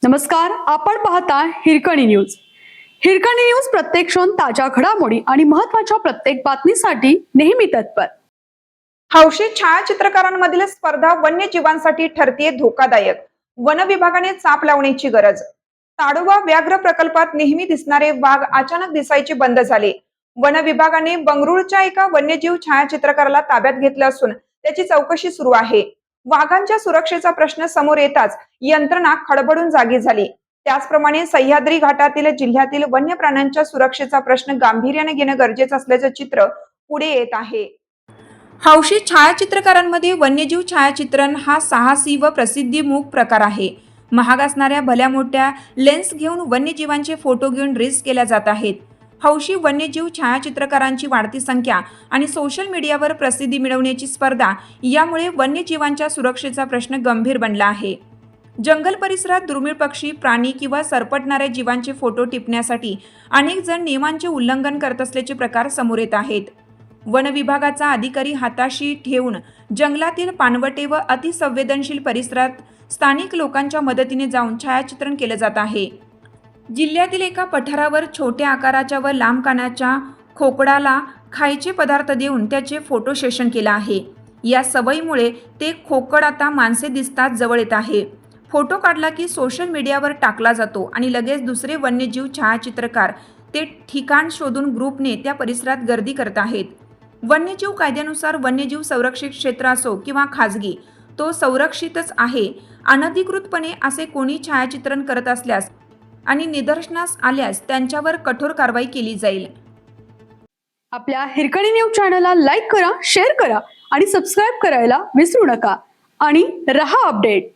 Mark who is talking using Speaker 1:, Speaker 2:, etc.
Speaker 1: नमस्कार, आपण पाहता हिरकणी न्यूज. हिरकणी न्यूज प्रत्येक क्षण ताज्या घडामोडी आणि महत्त्वाच्या प्रत्येक बातमीसाठी नेहमी तत्पर.
Speaker 2: हौशी छायाचित्रकारांमधील स्पर्धा वन्यजीवांसाठी ठरते धोकादायक. वन विभागाने चाप लावण्याची गरज. ताडोबा व्याघ्र प्रकल्पात नेहमी दिसणारे वाघ अचानक दिसायचे बंद झाले. वन विभागाने बंगळुरूच्या एका वन्यजीव छायाचित्रकाराला ताब्यात घेतलं असून त्याची चौकशी सुरू आहे. वाघांच्या सुरक्षेचा प्रश्न समोर येताच यंत्रणा खडबडून जागी झाली. त्याचप्रमाणे सह्याद्री घाटातील जिल्ह्यातील वन्य प्राण्यांच्या सुरक्षेचा प्रश्न गांभीर्याने घेणं गरजेचं असल्याचं चित्र पुढे येत आहे. हौशी छायाचित्रकारांमध्ये वन्यजीव छायाचित्रण हा साहसी व प्रसिद्धीमुख प्रकार आहे. महाग असणाऱ्या भल्या मोठ्या लेन्स घेऊन वन्यजीवांचे फोटो घेऊन रील्स केल्या जात आहेत. हौशी वन्यजीव छायाचित्रकारांची वाढती संख्या आणि सोशल मीडियावर प्रसिद्धी मिळवण्याची स्पर्धा यामुळे वन्यजीवांच्या सुरक्षेचा प्रश्न गंभीर बनला आहे. जंगल परिसरात दुर्मिळ पक्षी, प्राणी किंवा सरपटणाऱ्या जीवांचे फोटो टिपण्यासाठी अनेक जण नियमांचे उल्लंघन करत असल्याचे प्रकार समोर येत आहेत. वन विभागाचा अधिकारी हाताशी ठेवून जंगलातील पानवटे व अतिसंवेदनशील परिसरात स्थानिक लोकांच्या मदतीने जाऊन छायाचित्रण केले जात आहे. जिल्ह्यातील एका पठारावर छोट्या आकाराच्या व लांब कानाच्या खोकडाला खायचे पदार्थ देऊन त्याचे फोटो सेशन केलं आहे. या सवयीमुळे ते खोकड आता माणसे दिसतात जवळ येत आहे. फोटो काढला की सोशल मीडियावर टाकला जातो आणि लगेच दुसरे वन्यजीव छायाचित्रकार ते ठिकाण शोधून ग्रुपने त्या परिसरात गर्दी करत आहेत. वन्यजीव कायद्यानुसार वन्यजीव संरक्षित क्षेत्र असो किंवा खाजगी, तो संरक्षितच आहे. अनधिकृतपणे असे कोणी छायाचित्रण करत असल्यास आणि निदर्शनास आल्यास त्यांच्यावर कठोर कारवाई केली जाईल.
Speaker 1: आपल्या हिरकणी न्यूज चॅनलला लाईक करा, शेअर करा आणि सबस्क्राईब करायला विसरू नका आणि रहा अपडेट.